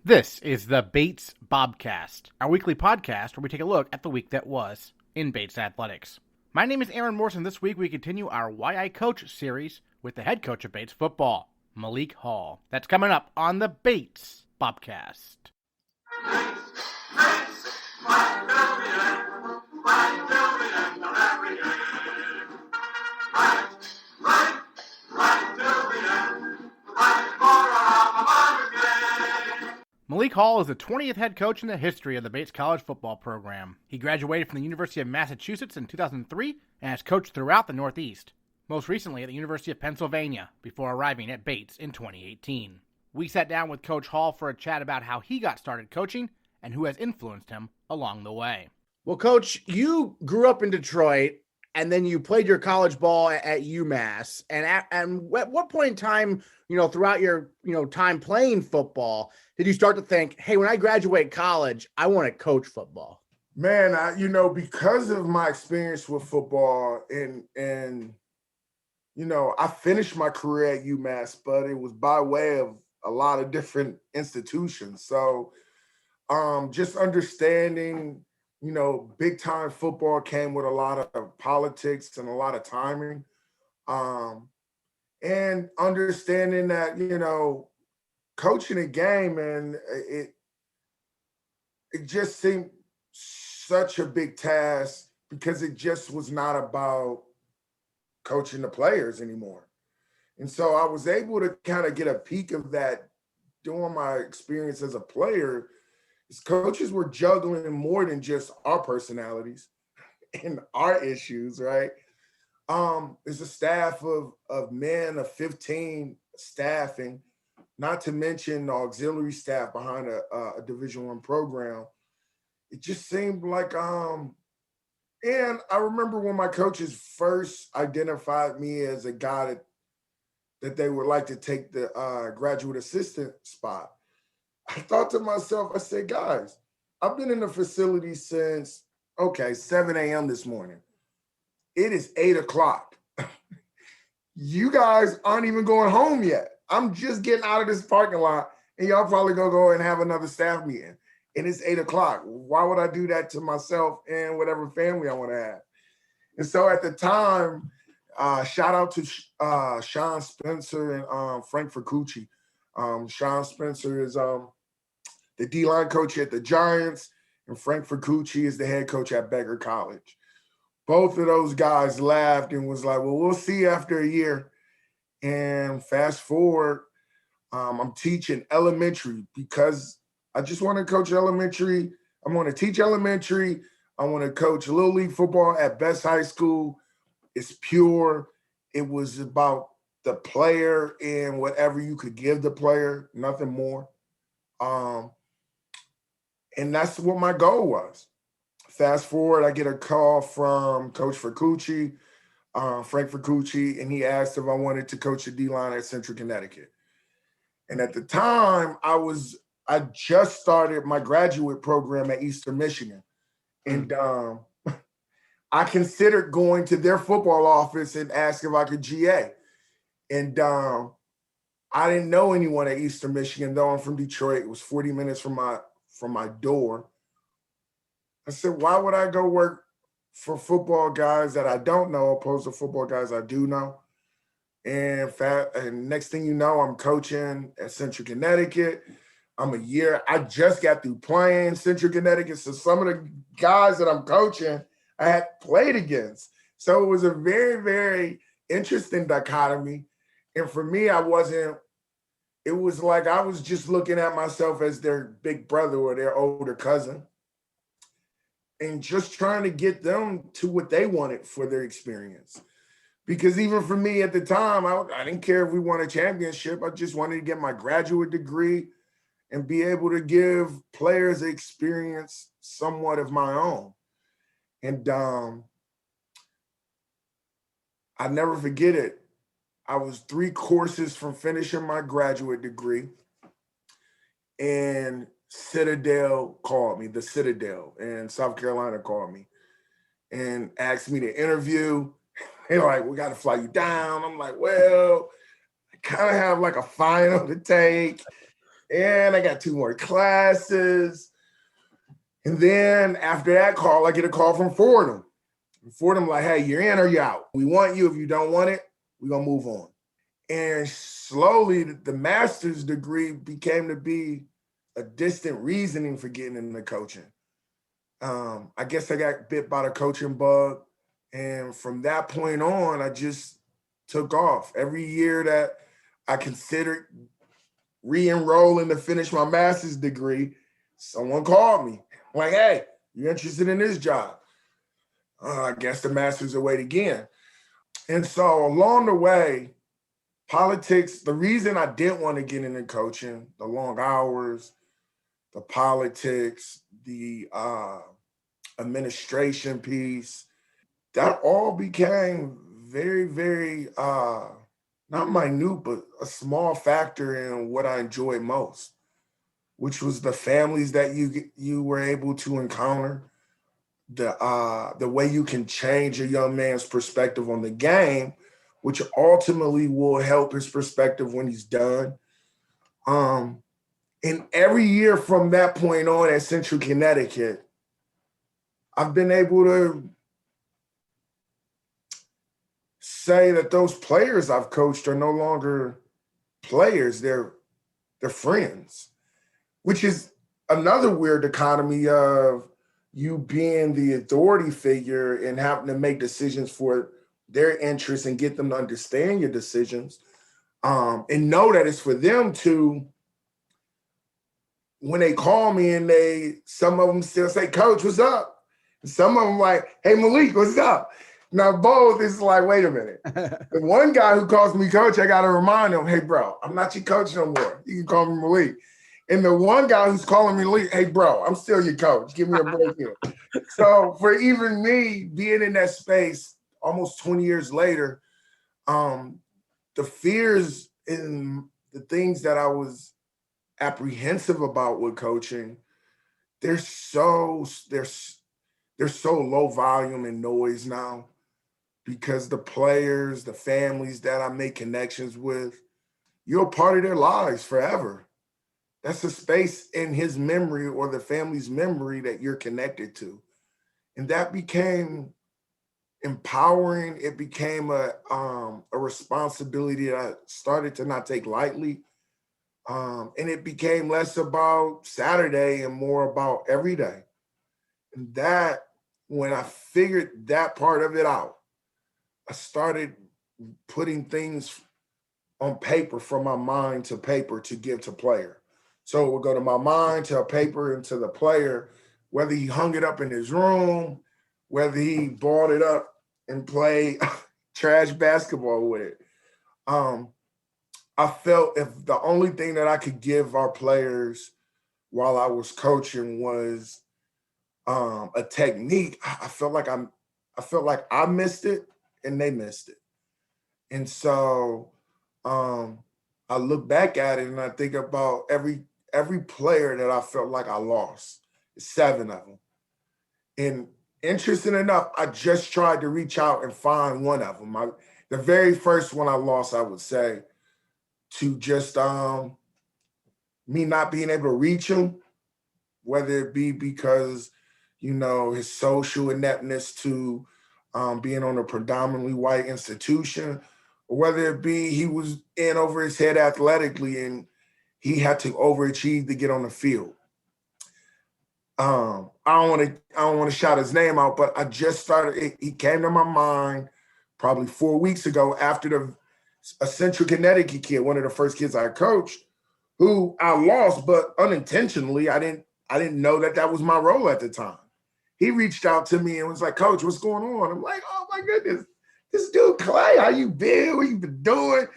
This is the Bates Bobcast, our weekly podcast where we take a look at the week that was in Bates Athletics. My name is Aaron Morrison. This week we continue our Why I Coach series with the head coach of Bates football, Malik Hall. That's coming up on the Bates Bobcast. Malik Hall is the 20th head coach in the history of the Bates College football program. He graduated from the University of Massachusetts in 2003 and has coached throughout the Northeast, most recently at the University of Pennsylvania, before arriving at Bates in 2018. We sat down with Coach Hall for a chat about how he got started coaching and who has influenced him along the way. Well, Coach, you grew up in Detroit, and then you played your college ball at UMass. And at what point in time, throughout your, time playing football, did you start to think, hey, when I graduate college, I want to coach football? Man, because of my experience with football and I finished my career at UMass, but it was by way of a lot of different institutions. So just understanding, big time football came with a lot of politics and a lot of timing. And understanding that, coaching a game, and it just seemed such a big task because it just was not about coaching the players anymore. And so I was able to kind of get a peek of that during my experience as a player. Is coaches were juggling more than just our personalities and our issues, right? There's a staff of men of 15 staffing, not to mention the auxiliary staff behind a Division I program. It just seemed like, and I remember when my coaches first identified me as a guy that they would like to take the graduate assistant spot. I thought to myself, I said, guys, I've been in the facility since, 7 a.m. this morning. It is 8 o'clock. You guys aren't even going home yet. I'm just getting out of this parking lot, and y'all probably gonna go and have another staff meeting. And it's 8 o'clock. Why would I do that to myself and whatever family I want to have? And so at the time, shout out to Sean Spencer and Frank Fercucci. Sean Spencer is the D-line coach at the Giants, and Frank Fercucci is the head coach at Becker College. Both of those guys laughed and was like, well, we'll see after a year. And fast forward, I'm teaching elementary because I just want to coach elementary. I want to teach elementary. I want to coach Little League football at Best High School. It's pure. It was about the player and whatever you could give the player, nothing more. And that's what my goal was. Fast forward, I get a call from Coach Fercucci, Frank Fercucci, and he asked if I wanted to coach the D-line at Central Connecticut. And at the time, I just started my graduate program at Eastern Michigan. And I considered going to their football office and ask if I could GA. And I didn't know anyone at Eastern Michigan, though I'm from Detroit. It was 40 minutes from my door. I said, why would I go work for football guys that I don't know opposed to football guys I do know? And next thing you know, I'm coaching at Central Connecticut. I just got through playing Central Connecticut. So some of the guys that I'm coaching, I had played against. So it was a very, very interesting dichotomy. And for me, it was like I was just looking at myself as their big brother or their older cousin and just trying to get them to what they wanted for their experience. Because even for me at the time, I didn't care if we won a championship. I just wanted to get my graduate degree and be able to give players an experience somewhat of my own. And I never forget it. I was 3 courses from finishing my graduate degree, and Citadel called me, the Citadel in South Carolina called me and asked me to interview. They're like, we got to fly you down. I'm like, well, I kind of have like a final to take. And I got 2 more classes. And then after that call, I get a call from Fordham. And Fordham like, hey, you're in or you're out. We want you. If you don't want it, we're going to move on. And slowly the master's degree became to be a distant reasoning for getting into coaching. I guess I got bit by the coaching bug. And from that point on, I just took off. Every year that I considered re-enrolling to finish my master's degree, someone called me. Like, hey, you interested in this job? I guess the master's will wait again. And so along the way, politics, the reason I didn't want to get into coaching, the long hours, the politics, the administration piece, that all became very, very, not minute, but a small factor in what I enjoyed most, which was the families that you were able to encounter, the way you can change a young man's perspective on the game, which ultimately will help his perspective when he's done. And every year from that point on at Central Connecticut, I've been able to say that those players I've coached are no longer players, they're friends, which is another weird dichotomy of you being the authority figure and having to make decisions for their interests and get them to understand your decisions, and know that it's for them to, when they call me and some of them still say, Coach, what's up? And some of them like, hey, Malik, what's up? Now, both is like, wait a minute. The one guy who calls me coach, I got to remind him, hey, bro, I'm not your coach no more. You can call me Malik. And the one guy who's calling me Malik, hey, bro, I'm still your coach. Give me a break here. So for even me being in that space almost 20 years later, the fears and the things that I was apprehensive about with coaching, they're so low volume and noise now, because the players, the families that I make connections with, you're a part of their lives forever. That's a space in his memory or the family's memory that you're connected to. And that became empowering. It became a responsibility that I started to not take lightly. And it became less about Saturday and more about every day. And that, when I figured that part of it out, I started putting things on paper from my mind to paper to give to player. So it would go to my mind, to a paper, and to the player, whether he hung it up in his room, whether he balled it up and played trash basketball with it. I felt if the only thing that I could give our players while I was coaching was a technique, I felt like I missed it and they missed it. And so I look back at it and I think about every player that I felt like I lost, 7 of them. And interesting enough, I just tried to reach out and find one of them. The very first one I lost, I would say, to just me not being able to reach him, whether it be because, his social ineptness to being on a predominantly white institution, or whether it be he was in over his head athletically and he had to overachieve to get on the field. I don't want to shout his name out, but I just started. He came to my mind probably 4 weeks ago after a Central Connecticut kid, one of the first kids I coached, who I lost, but unintentionally. I didn't know that was my role at the time. He reached out to me and was like, Coach, what's going on? I'm like, oh my goodness, this dude Clay, how you been? What you been doing?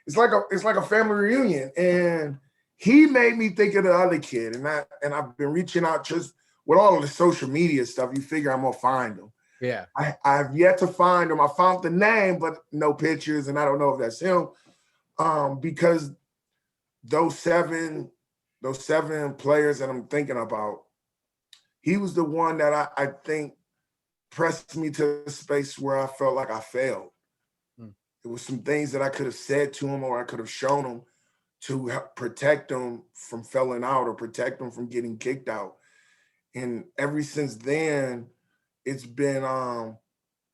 It's like a family reunion. And he made me think of the other kid. And I've been reaching out just with all of the social media stuff. You figure I'm gonna find him. Yeah. I've yet to find him. I found the name, but no pictures, and I don't know if that's him. Because those seven players that I'm thinking about, he was the one that I think pressed me to a space where I felt like I failed. There was some things that I could have said to him or I could have shown him, to help protect them from falling out or protect them from getting kicked out. And ever since then, it's been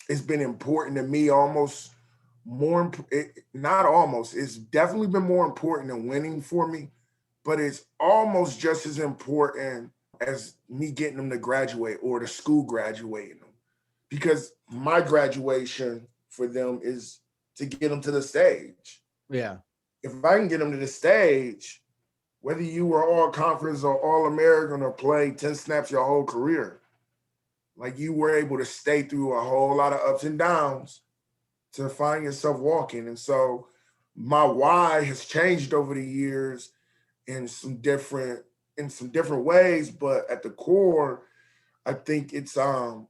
important to me, almost more, not almost, it's definitely been more important than winning for me, but it's almost just as important as me getting them to graduate or the school graduating them. Because my graduation for them is to get them to the stage. Yeah. If I can get them to the stage, whether you were all conference or all American or play 10 snaps your whole career, like you were able to stay through a whole lot of ups and downs to find yourself walking. And so my why has changed over the years in some different ways, but at the core, I think it's highlighted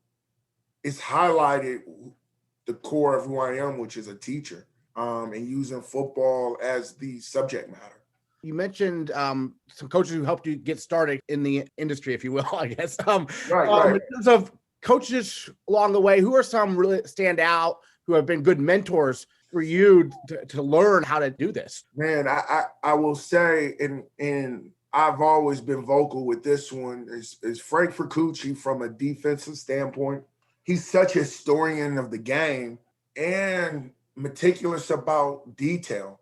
the core of who I am, which is a teacher, and using football as the subject matter. You mentioned some coaches who helped you get started in the industry, if you will, I guess. Right. In terms of coaches along the way, who are some really stand out, who have been good mentors for you to learn how to do this? Man, I will say, and I've always been vocal with this one, is Frank Fracucci from a defensive standpoint. He's such a historian of the game and meticulous about detail.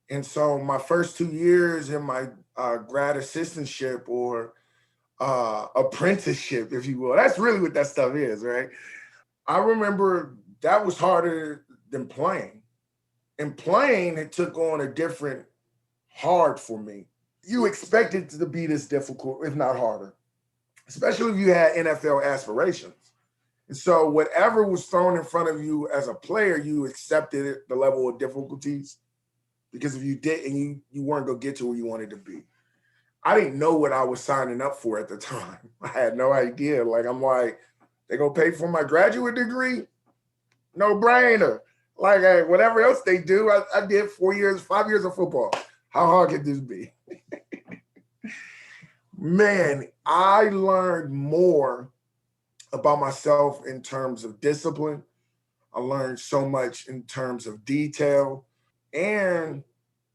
And so my first 2 years in my grad assistantship or apprenticeship, if you will, that's really what that stuff is, right? I remember that was harder than playing. And playing, it took on a different hard for me. You expect it to be this difficult, if not harder, especially if you had NFL aspirations. And so whatever was thrown in front of you as a player, you accepted it, the level of difficulties. Because if you didn't, you weren't going to get to where you wanted to be. I didn't know what I was signing up for at the time. I had no idea. I'm like, they going to pay for my graduate degree? No brainer. Hey, whatever else they do, I did 5 years of football. How hard could this be? Man, I learned more about myself in terms of discipline. I learned so much in terms of detail and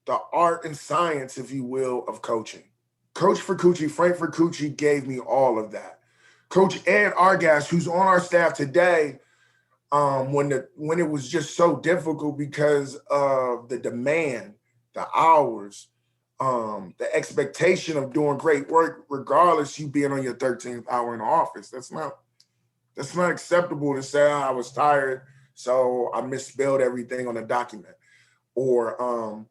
the art and science, if you will, of coaching. Coach Fracucci, Frank Fracucci, gave me all of that. Coach Ed Argas, who's on our staff today, when it was just so difficult because of the demand, the hours, the expectation of doing great work, regardless you being on your 13th hour in the office. That's not acceptable to say I was tired, so I misspelled everything on the document. Or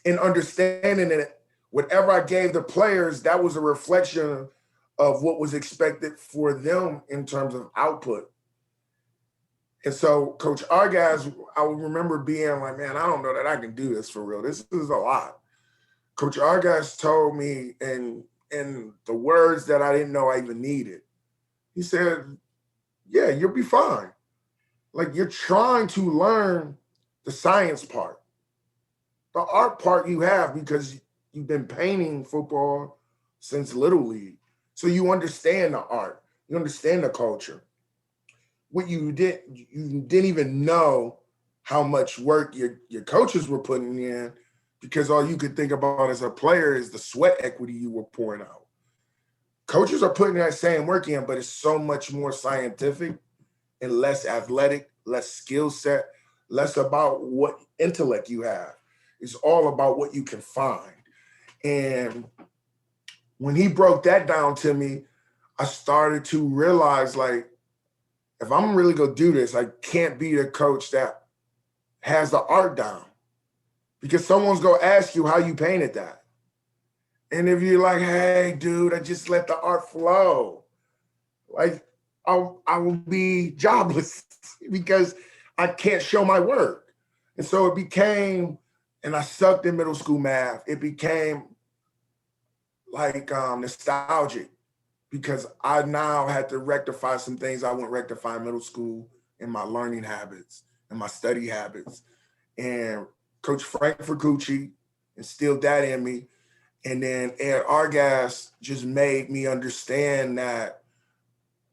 in understanding that whatever I gave the players, that was a reflection of what was expected for them in terms of output. And so Coach Argas, I remember being like, man, I don't know that I can do this for real. This is a lot. Coach Argas told me in the words that I didn't know I even needed. He said, yeah, you'll be fine. You're trying to learn the science part. The art part you have because you've been painting football since Little League. So you understand the art. You understand the culture. What you didn't even know how much work your coaches were putting in because all you could think about as a player is the sweat equity you were pouring out. Coaches are putting that same work in, but it's so much more scientific and less athletic, less skill set, less about what intellect you have. It's all about what you can find. And when he broke that down to me, I started to realize, if I'm really going to do this, I can't be the coach that has the art down. Because someone's going to ask you how you painted that. And if you're like, hey, dude, I just let the art flow, I will be jobless because I can't show my work. And so it became, and I sucked in middle school math, it became nostalgic because I now had to rectify some things I wouldn't rectify in middle school in my learning habits and my study habits. And Coach Frank Fracucci instilled that in me. And then Ed Argas just made me understand that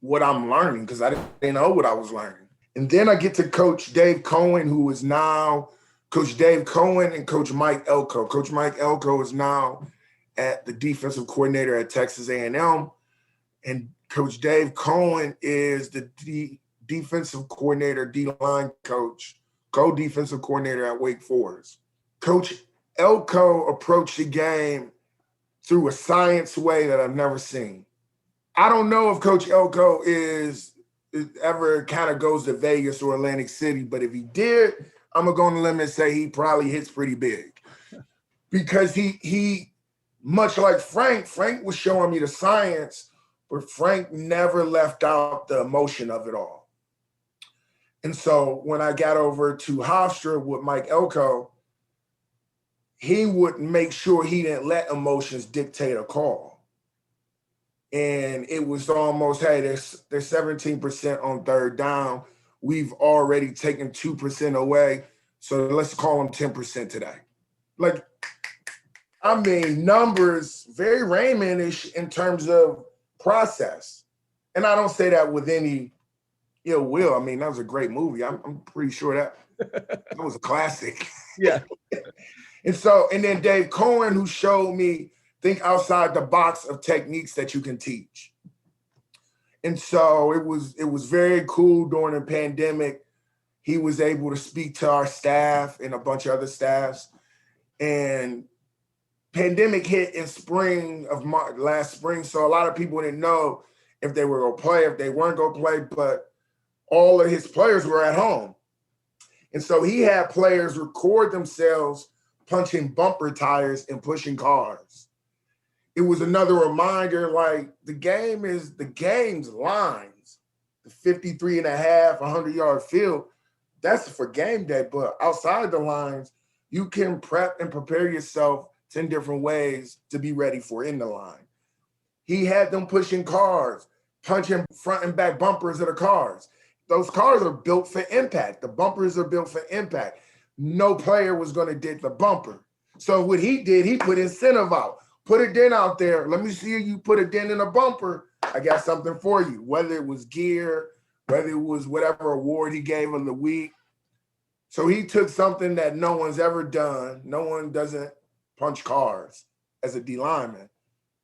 what I'm learning, because I didn't know what I was learning. And then I get to Coach Dave Cohen, who is now Coach Dave Cohen and Coach Mike Elko. Coach Mike Elko is now at the defensive coordinator at Texas A&M, and Coach Dave Cohen is the defensive coordinator, D-line coach, co-defensive coordinator at Wake Forest. Coach Elko approached the game through a science way that I've never seen. I don't know if Coach Elko is ever kind of goes to Vegas or Atlantic City, but if he did, I'm gonna go on the limb and say he probably hits pretty big. Because he much like Frank was showing me the science, but Frank never left out the emotion of it all. And so when I got over to Hofstra with Mike Elko, he would make sure he didn't let emotions dictate a call. And it was almost, hey, there's 17% on third down. We've already taken 2% away. So let's call them 10% today. Like, I mean, numbers, very Raymond-ish in terms of process. And I don't say that with any ill will. I mean, that was a great movie. I'm pretty sure that was a classic. Yeah. And then Dave Cohen, who showed me think outside the box of techniques that you can teach. And so it was very cool during the pandemic. He was able to speak to our staff and a bunch of other staffs. And pandemic hit in spring of last spring. So a lot of people didn't know if they were going to play, if they weren't going to play, but all of his players were at home. And so he had players record themselves punching bumper tires and pushing cars. It was another reminder, like the game's lines, the 53 and a half, 100-yard field, that's for game day. But outside the lines, you can prep and prepare yourself 10 different ways to be ready for in the line. He had them pushing cars, punching front and back bumpers of the cars. Those cars are built for impact. The bumpers are built for impact. No player was going to dig the bumper. So what he did, he put incentive out. Put a dent out there. Let me see you put a dent in a bumper. I got something for you. Whether it was gear, whether it was whatever award he gave him the week. So he took something that no one's ever done. No one doesn't punch cars as a D lineman,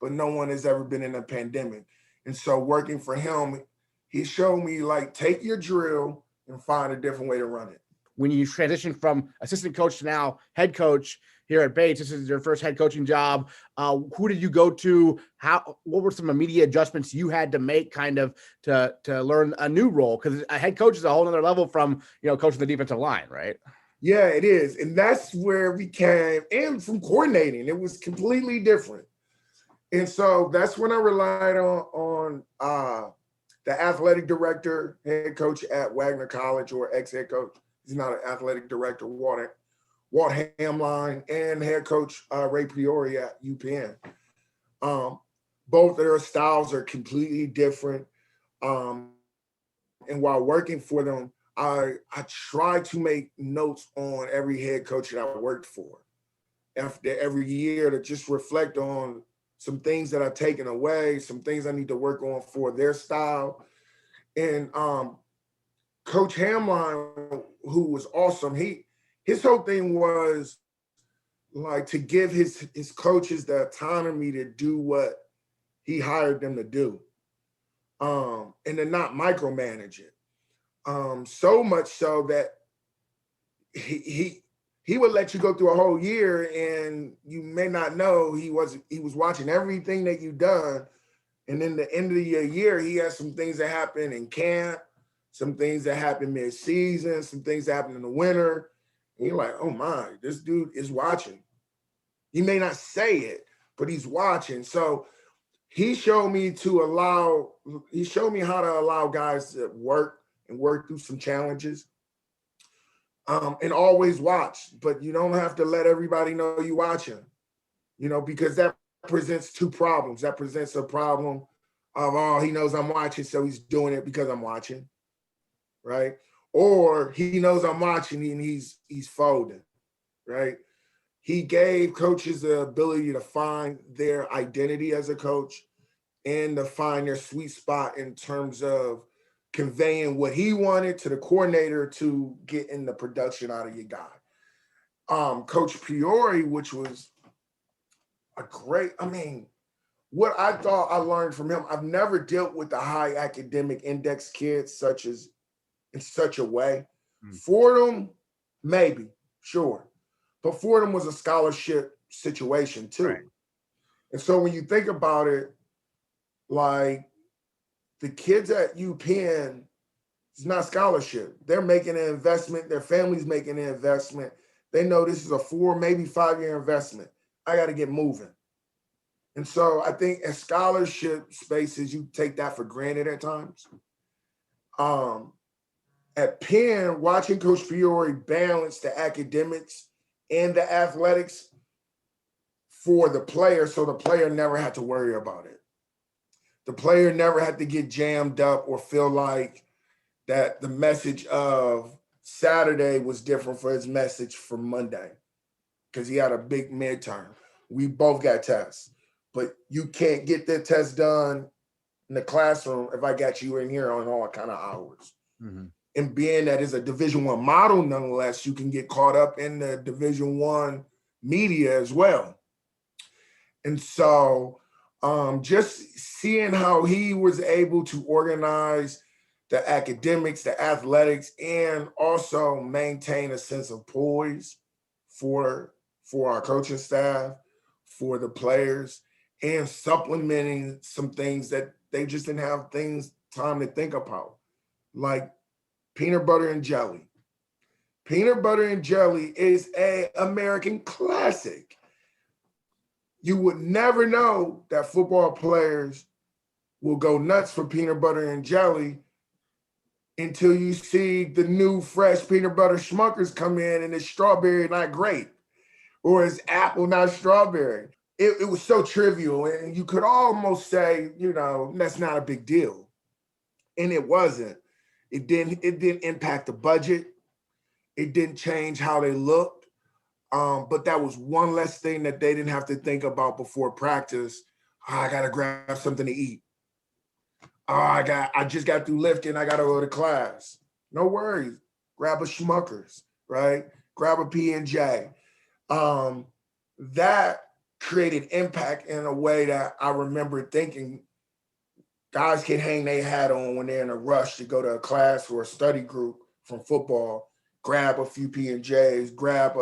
but no one has ever been in a pandemic. And so working for him, he showed me, like, take your drill and find a different way to run it. When you transition from assistant coach to now head coach here at Bates, this is your first head coaching job. Who did you go to? What were some immediate adjustments you had to make kind of to learn a new role? Because a head coach is a whole nother level from, coaching the defensive line, right? Yeah, it is. And that's where we came, and from coordinating, it was completely different. And so that's when I relied on the athletic director, head coach at Wagner College, or ex-head coach. He's not an athletic director, Walt Hamline, and head coach Ray Priori at UPenn. Both of their styles are completely different. And while working for them, I try to make notes on every head coach that I worked for after every year to just reflect on some things that I've taken away, some things I need to work on for their style. And Coach Hamline, who was awesome, his whole thing was like to give his coaches the autonomy to do what he hired them to do, and to not micromanage it. So much so that he would let you go through a whole year, and you may not know he was watching everything that you've done. And then the end of the year, he has some things that happen in camp, some things that happen mid-season, some things that happen in the winter. And you're like, oh my, this dude is watching. He may not say it, but he's watching. So he showed me how to allow guys to work through some challenges, and always watch. But you don't have to let everybody know you watching, because that presents two problems. That presents a problem of, oh, he knows I'm watching, so he's doing it because I'm watching, right? Or he knows I'm watching and he's folding, right? He gave coaches the ability to find their identity as a coach and to find their sweet spot in terms of conveying what he wanted to the coordinator to getting the production out of your guy. Coach Priori, which was what I thought I learned from him, I've never dealt with the high academic index kids in such a way. Fordham, maybe, sure. But Fordham was a scholarship situation too. Right. And so when you think about it, like the kids at UPenn, it's not scholarship. They're making an investment. Their family's making an investment. They know this is a 4, maybe 5-year investment. I got to get moving. And so I think in scholarship spaces, you take that for granted at times. At Penn, watching Coach Fiore balance the academics and the athletics for the player, so the player never had to worry about it. The player never had to get jammed up or feel like that the message of Saturday was different for his message for Monday because he had a big midterm. We both got tests, but you can't get the test done in the classroom if I got you in here on all kind of hours. Mm-hmm. And being that is a Division I model, nonetheless, you can get caught up in the Division I media as well. And so just seeing how he was able to organize the academics, the athletics, and also maintain a sense of poise for our coaching staff, for the players, and supplementing some things that they just didn't have time to think about, like peanut butter and jelly. Peanut butter and jelly is an American classic. You would never know that football players will go nuts for peanut butter and jelly until you see the new fresh peanut butter Schmuckers come in and it's strawberry, not grape, or it's apple, not strawberry. It was so trivial, and you could almost say, that's not a big deal. And it wasn't. It didn't impact the budget. It didn't change how they looked. But that was one less thing that they didn't have to think about before practice. I got to grab something to eat. I just got through lifting. I got to go to class. No worries. Grab a Schmuckers, right? Grab a P&J. That created impact in a way that I remember thinking guys can hang their hat on when they're in a rush to go to a class or a study group from football, grab a few P&Js, grab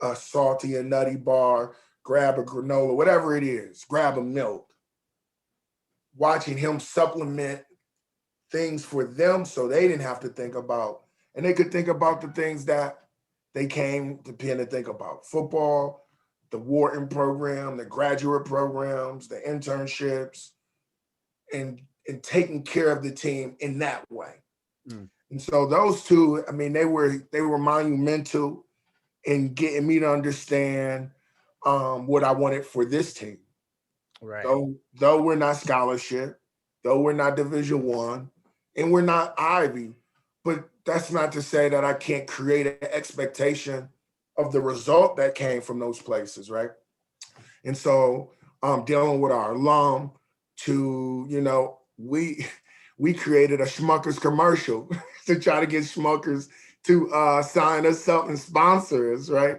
a salty and nutty bar, grab a granola, whatever it is, grab a milk. Watching him supplement things for them so they didn't have to think about, and they could think about the things that they came to Penn to think about. Football, the Wharton program, the graduate programs, the internships, and taking care of the team in that way. Mm. And so those two, they were monumental in getting me to understand what I wanted for this team. Right. Though we're not scholarship, though we're not Division I, and we're not Ivy, but that's not to say that I can't create an expectation of the result that came from those places, right? And so dealing with our alum to, we created a Schmuckers commercial to try to get Schmuckers to sign us up and sponsor us, right?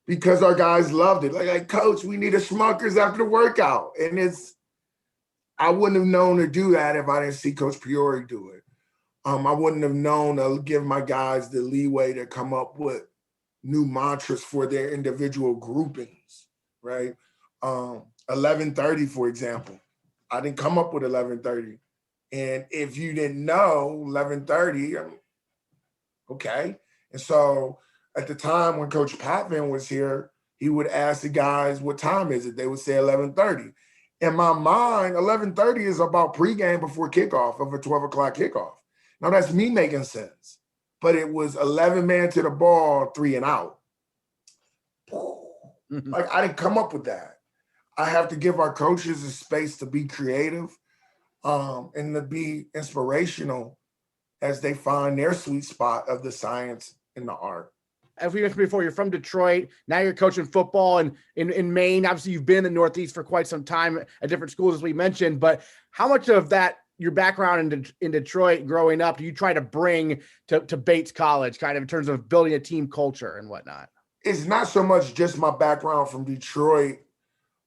Because our guys loved it. Like, Coach, we need a Schmuckers after the workout. And I wouldn't have known to do that if I didn't see Coach Priori do it. I wouldn't have known to give my guys the leeway to come up with new mantras for their individual groupings, right? 11:30, for example. I didn't come up with 11:30. And if you didn't know 11:30, okay. And so at the time when Coach Potvin was here, he would ask the guys, what time is it? They would say 11:30. In my mind, 11:30 is about pregame before kickoff of a 12 o'clock kickoff. Now that's me making sense, but it was 11 man to the ball, 3 and out. Like, I didn't come up with that. I have to give our coaches a space to be creative and to be inspirational as they find their sweet spot of the science and the art. As we mentioned before, you're from Detroit. Now you're coaching football in Maine. Obviously, you've been in the Northeast for quite some time at different schools, as we mentioned. But how much of that your background in Detroit growing up do you try to bring to Bates College, kind of in terms of building a team culture and whatnot? It's not so much just my background from Detroit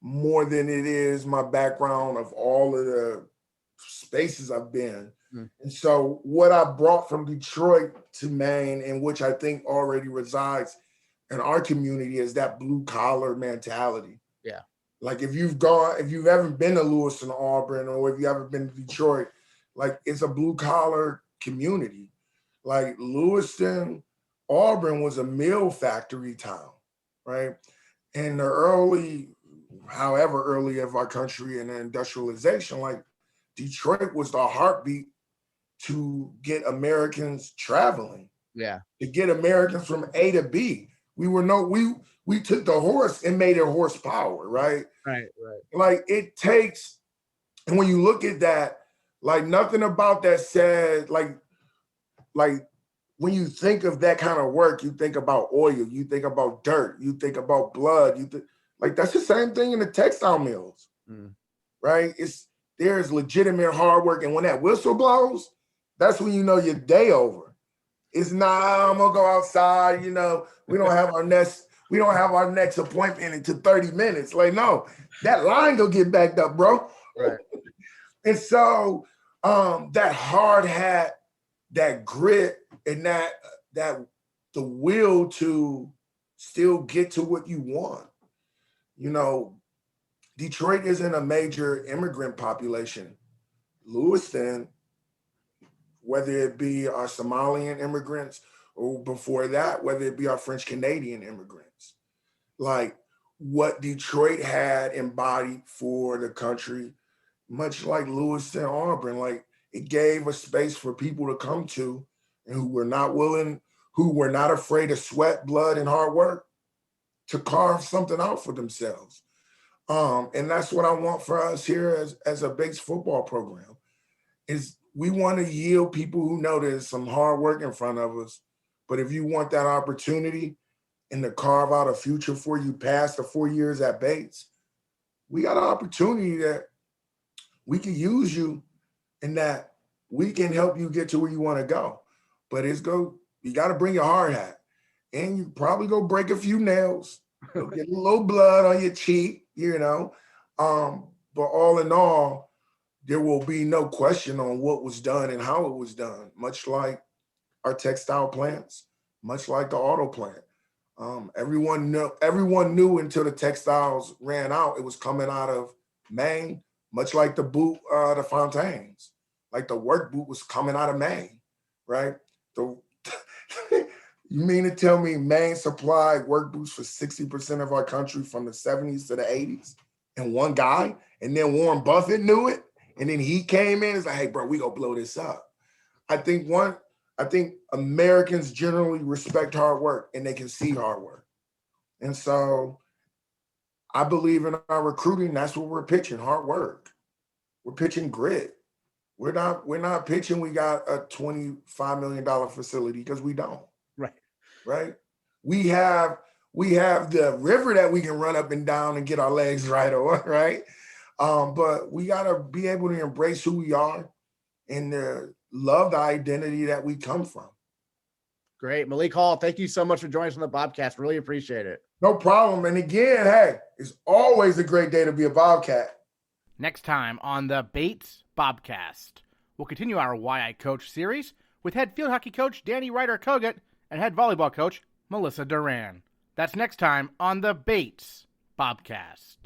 more than it is my background of all of the spaces I've been. And so what I brought from Detroit to Maine, and which I think already resides in our community, is that blue collar mentality. Yeah. Like if you've ever been to Lewiston, Auburn, or if you ever been to Detroit, like it's a blue collar community. Like Lewiston, Auburn was a mill factory town, right? In the however early of our country and industrialization, like Detroit was the heartbeat to get Americans traveling. Yeah. To get Americans from A to B. We took the horse and made it horsepower, right? Right. Like it takes, and when you look at that, like nothing about that said, like when you think of that kind of work, you think about oil, you think about dirt, you think about blood, like that's the same thing in the textile mills, right? There's legitimate hard work, and when that whistle blows, that's when you know your day over. It's not, I'm gonna go outside, we don't have our next appointment until 30 minutes. Like, no, that line gonna get backed up, bro. Right. And so that hard hat, that grit, and that the will to still get to what you want. Detroit isn't a major immigrant population. Lewiston, whether it be our Somalian immigrants or before that, whether it be our French Canadian immigrants, like what Detroit had embodied for the country, much like Lewiston, Auburn, like it gave a space for people to come to and who were not afraid of sweat, blood, and hard work to carve something out for themselves. And that's what I want for us here as a Bates football program, is we want to yield people who know there's some hard work in front of us. But if you want that opportunity and to carve out a future for you past the 4 years at Bates, we got an opportunity that we can use you and that we can help you get to where you want to go. But you got to bring your hard hat, and you probably go break a few nails, get a little blood on your cheek, but all in all, there will be no question on what was done and how it was done, much like our textile plants, much like the auto plant. Everyone knew until the textiles ran out, it was coming out of Maine, much like the boot, the Fontaines. Like the work boot was coming out of Maine, right? You mean to tell me Maine supplied work boots for 60% of our country from the 70s to the 80s? And one guy, and then Warren Buffett knew it, and then he came in and was like, hey, bro, we gonna blow this up. I think Americans generally respect hard work and they can see hard work. And so I believe in our recruiting, that's what we're pitching, hard work. We're pitching grit. We're not pitching we got a $25 million facility, because we don't. Right. We have the river that we can run up and down and get our legs right on, right? But we gotta be able to embrace who we are and love the identity that we come from. Great. Malik Hall, thank you so much for joining us on the Bobcast. Really appreciate it. No problem. And again, hey, it's always a great day to be a Bobcat. Next time on the Bates Bobcast, we'll continue our Why I Coach series with head field hockey coach Danny Ryder-Kogut and head volleyball coach Melissa Duran. That's next time on the Bates Bobcast.